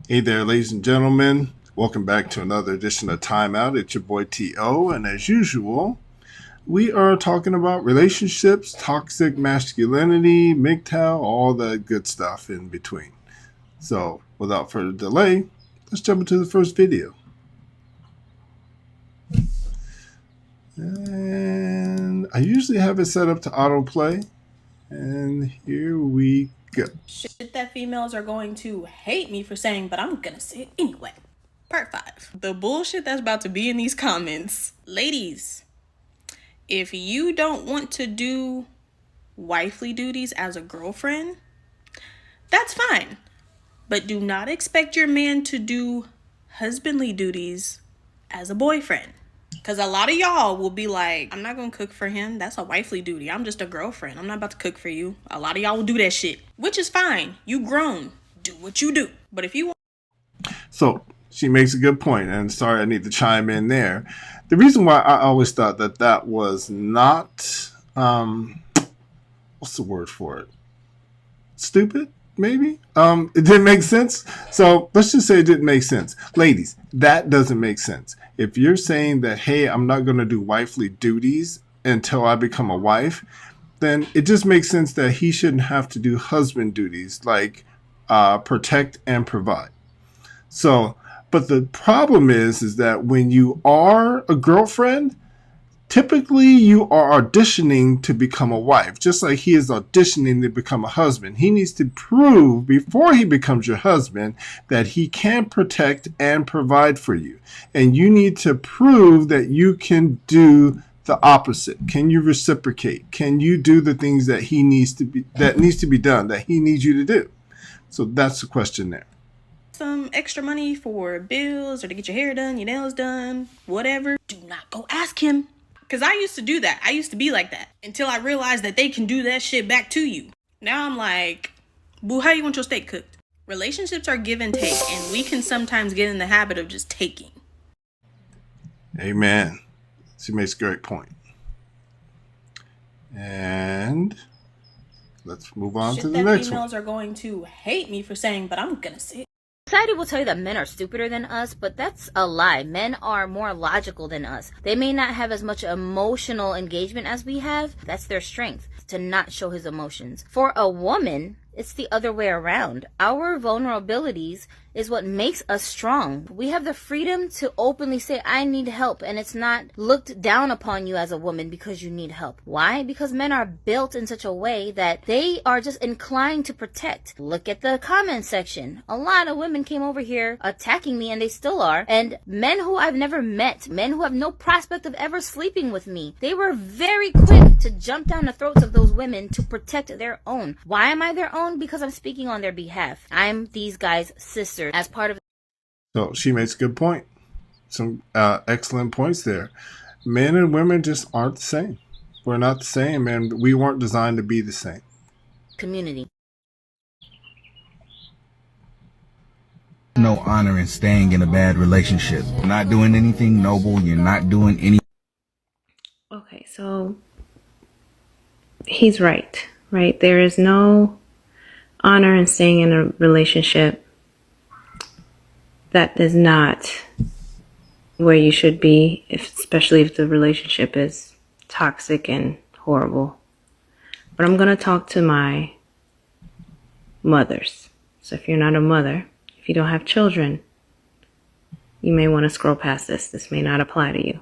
Hey there, ladies and gentlemen. Welcome back to another edition of Time Out. It's your boy T.O. And as usual, we are talking about relationships, toxic masculinity, MGTOW, all the good stuff in between. So, without further delay, let's jump into the first video. And I usually have it set up to autoplay. And here we go. Shit that females are going to hate me for saying, but I'm gonna say it anyway. Part 5. The bullshit that's about to be in these comments. Ladies, if you don't want to do wifely duties as a girlfriend, that's fine. But do not expect your man to do husbandly duties as a boyfriend. Because a lot of y'all will be like, I'm not going to cook for him. That's a wifely duty. I'm just a girlfriend. I'm not about to cook for you. A lot of y'all will do that shit, which is fine. You grown. Do what you do. But if you want... So she makes a good point, and sorry I need to chime in there. The reason why I always thought that was not, what's the word for it? Stupid? Maybe it didn't make sense. So let's just say it didn't make sense. Ladies, that doesn't make sense. If you're saying that, hey, I'm not going to do wifely duties until I become a wife, then it just makes sense that he shouldn't have to do husband duties like protect and provide. So, but the problem is that when you are a girlfriend, typically you are auditioning to become a wife, just like he is auditioning to become a husband. He needs to prove before he becomes your husband that he can protect and provide for you. And you need to prove that you can do the opposite. Can you reciprocate? Can you do the things that he needs to be done, that he needs you to do? So that's the question there. Some extra money for bills or to get your hair done, your nails done, whatever, do not go ask him. Because I used to do that. I used to be like that until I realized that they can do that shit back to you. Now I'm like, boo, how you want your steak cooked? Relationships are give and take, and we can sometimes get in the habit of just taking. Amen. She makes a great point. And let's move on to the next one. Females are going to hate me for saying, but I'm gonna say it. Society will tell you that men are stupider than us, but that's a lie. Men are more logical than us. They may not have as much emotional engagement as we have. That's their strength, to not show his emotions. For a woman, it's the other way around. Our vulnerabilities is what makes us strong. We have the freedom to openly say, I need help, and it's not looked down upon you as a woman because you need help. Why? Because men are built in such a way that they are just inclined to protect. Look at the comment section. A lot of women came over here attacking me, and they still are, and men who I've never met, men who have no prospect of ever sleeping with me, they were very quick to jump down the throats of those women to protect their own. Why am I their own? Because I'm speaking on their behalf. I'm these guys' sister as part of... So she makes a good point. Some excellent points there. Men and women just aren't the same. We're not the same, and we weren't designed to be the same. Community. No honor in staying in a bad relationship. You're not doing anything noble. You're not doing any... Okay, so he's right? There is no honor in staying in a relationship that is not where you should be, especially if the relationship is toxic and horrible. But I'm going to talk to my mothers. So if you're not a mother, if you don't have children, you may want to scroll past this. This may not apply to you.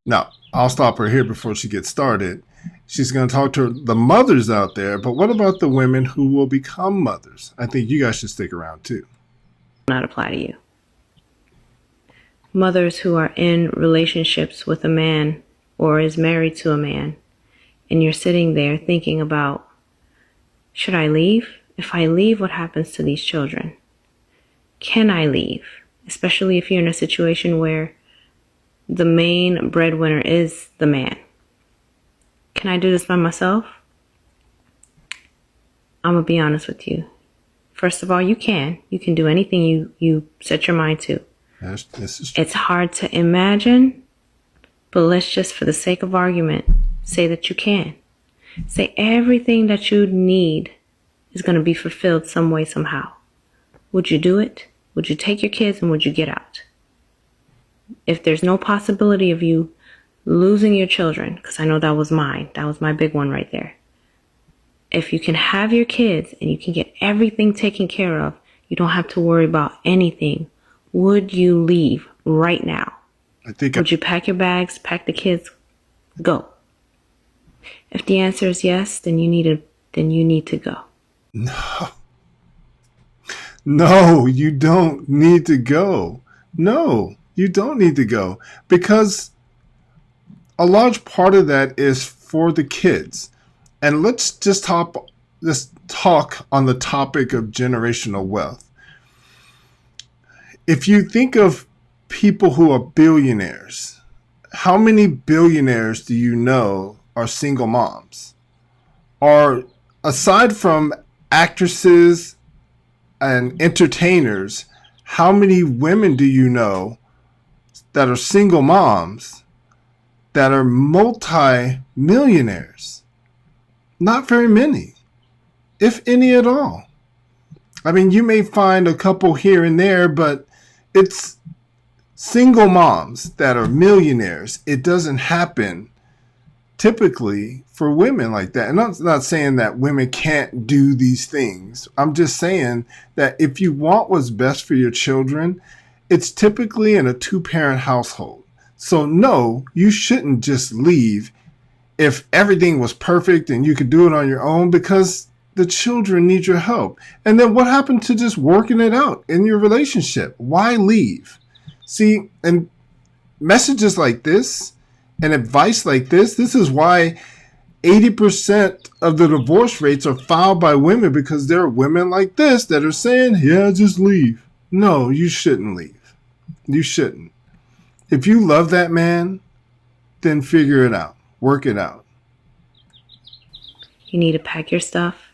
Now, I'll stop her here before she gets started. She's going to talk to the mothers out there, but what about the women who will become mothers? I think you guys should stick around too. Not apply to you. Mothers who are in relationships with a man or is married to a man, and you're sitting there thinking about, should I leave? If I leave, what happens to these children? Can I leave? Especially if you're in a situation where the main breadwinner is the man. Can I do this by myself? I'm going to be honest with you. First of all, you can. You can do anything you set your mind to. This is true. It's hard to imagine, but let's just, for the sake of argument, say that you can. Say everything that you need is going to be fulfilled some way, somehow. Would you do it? Would you take your kids and would you get out? If there's no possibility of you losing your children, because I know that was mine. That was my big one right there. If you can have your kids and you can get everything taken care of, you don't have to worry about anything. Would you leave right now? Would you pack your bags, pack the kids, go? If the answer is yes, then you need to go. No, you don't need to go. No, you don't need to go, because a large part of that is for the kids. And let's just talk on the topic of generational wealth. If you think of people who are billionaires, how many billionaires do you know are single moms? Or aside from actresses and entertainers, how many women do you know that are single moms that are multi-millionaires? Not very many, if any at all. I mean, you may find a couple here and there, but it's single moms that are millionaires. It doesn't happen typically for women like that. And I'm not saying that women can't do these things. I'm just saying that if you want what's best for your children, it's typically in a 2-parent household. So no, you shouldn't just leave if everything was perfect and you could do it on your own, because the children need your help. And then what happened to just working it out in your relationship? Why leave? See, and messages like this and advice like this is why 80% of the divorce rates are filed by women, because there are women like this that are saying, yeah, just leave. No, you shouldn't leave. You shouldn't. If you love that man, then figure it out. Work it out. You need to pack your stuff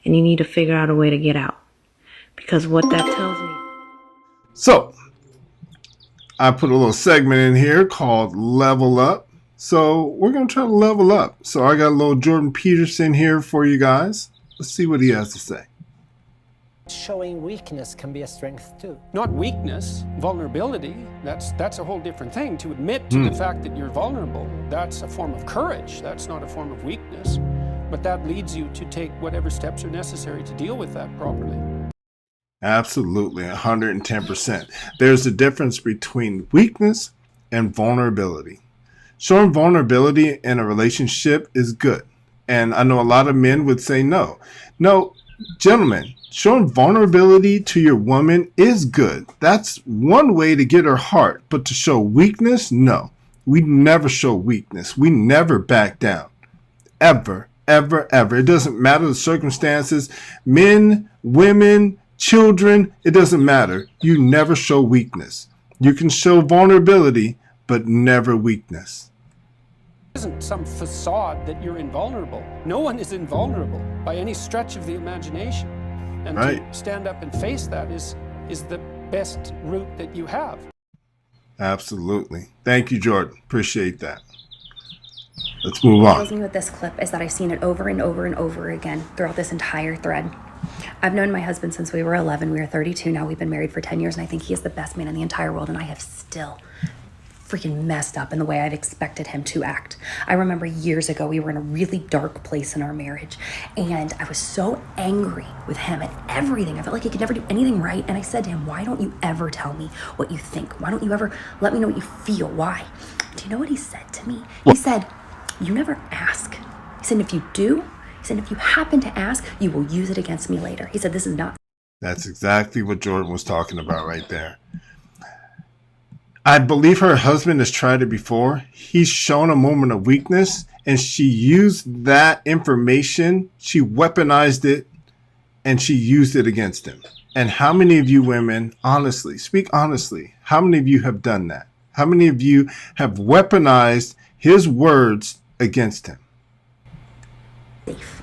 and you need to figure out a way to get out. Because what that tells me. So, I put a little segment in here called Level Up. So, we're going to try to level up. So, I got a little Jordan Peterson here for you guys. Let's see what he has to say. Showing weakness can be a strength too. Not weakness, vulnerability. That's a whole different thing. To admit to the fact that you're vulnerable, that's a form of courage. That's not a form of weakness. But that leads you to take whatever steps are necessary to deal with that properly. Absolutely, 110%. There's a difference between weakness and vulnerability. Showing vulnerability in a relationship is good. And I know a lot of men would say no. No, gentlemen, showing vulnerability to your woman is good. That's one way to get her heart. But to show weakness, no. We never show weakness. We never back down. Ever, ever, ever. It doesn't matter the circumstances. Men, women, children, it doesn't matter. You never show weakness. You can show vulnerability, but never weakness. It isn't some facade that you're invulnerable. No one is invulnerable by any stretch of the imagination. And to stand up and face that is the best route that you have. Absolutely. Thank you, Jordan. Appreciate that. Let's move on. What kills me with this clip is that I've seen it over and over and over again throughout this entire thread. I've known my husband since we were 11. We are 32 now. We've been married for 10 years, and I think he is the best man in the entire world, and I have still freaking messed up in the way I've expected him to act. I remember years ago, we were in a really dark place in our marriage, and I was so angry with him and everything. I felt like he could never do anything right, and I said to him, why don't you ever tell me what you think? Why don't you ever let me know what you feel? Why? Do you know what he said to me? He said, you never ask. He said, if you do, he said, if you happen to ask, you will use it against me later. He said, this is not. That's exactly what Jordan was talking about right there. I believe her husband has tried it before. He's shown a moment of weakness, and she used that information. She weaponized it, and she used it against him. And how many of you women, honestly, speak honestly, how many of you have done that? How many of you have weaponized his words against him? Safe.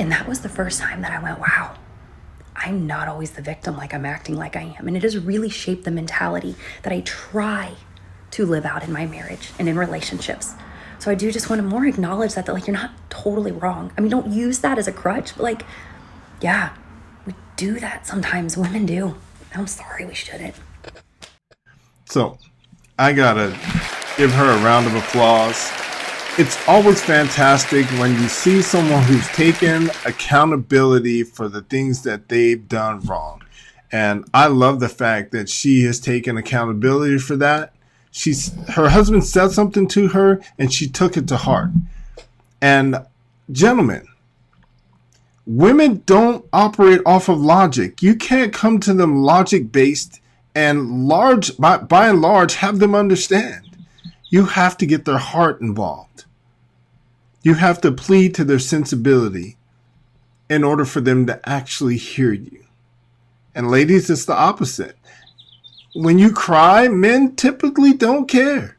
And that was the first time that I went, wow, I'm not always the victim like I'm acting like I am. And it has really shaped the mentality that I try to live out in my marriage and in relationships. So I do just want to more acknowledge that like, you're not totally wrong. I mean, don't use that as a crutch, but like, yeah, we do that sometimes. Women do. I'm sorry, we shouldn't. So I gotta give her a round of applause. It's always fantastic when you see someone who's taken accountability for the things that they've done wrong. And I love the fact that she has taken accountability for that. Her husband said something to her and she took it to heart. And gentlemen, women don't operate off of logic. You can't come to them logic based and by and large have them understand. You have to get their heart involved. You have to plead to their sensibility in order for them to actually hear you. And ladies, it's the opposite. When you cry, men typically don't care.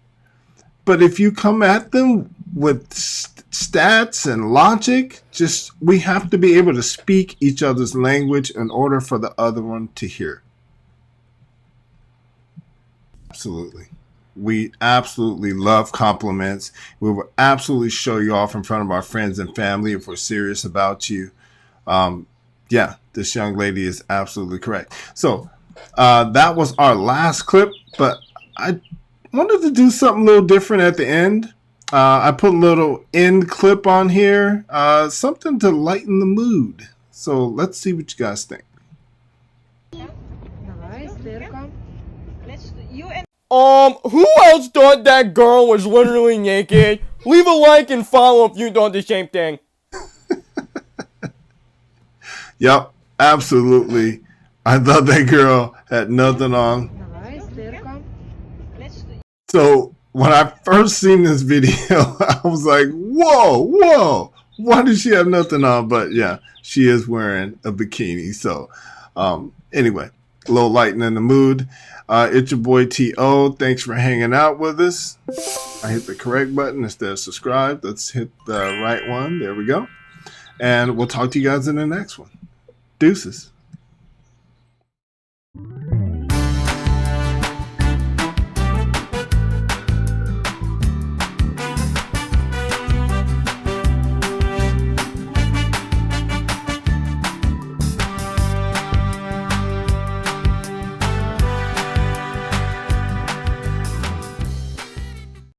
But if you come at them with stats and logic, we have to be able to speak each other's language in order for the other one to hear. Absolutely. We absolutely love compliments. We will absolutely show you off in front of our friends and family if we're serious about you. Yeah, this young lady is absolutely correct. So that was our last clip, but I wanted to do something a little different at the end. I put a little end clip on here, something to lighten the mood. So let's see what you guys think. Who else thought that girl was literally naked? Leave a like and follow if you thought the same thing. Yep, absolutely. I thought that girl had nothing on. So when I first seen this video, I was like, whoa, why does she have nothing on? But yeah, she is wearing a bikini. So anyway, a little lightening the mood. It's your boy T.O. Thanks for hanging out with us. I hit the correct button instead of subscribe. Let's hit the right one. There we go. And we'll talk to you guys in the next one. Deuces.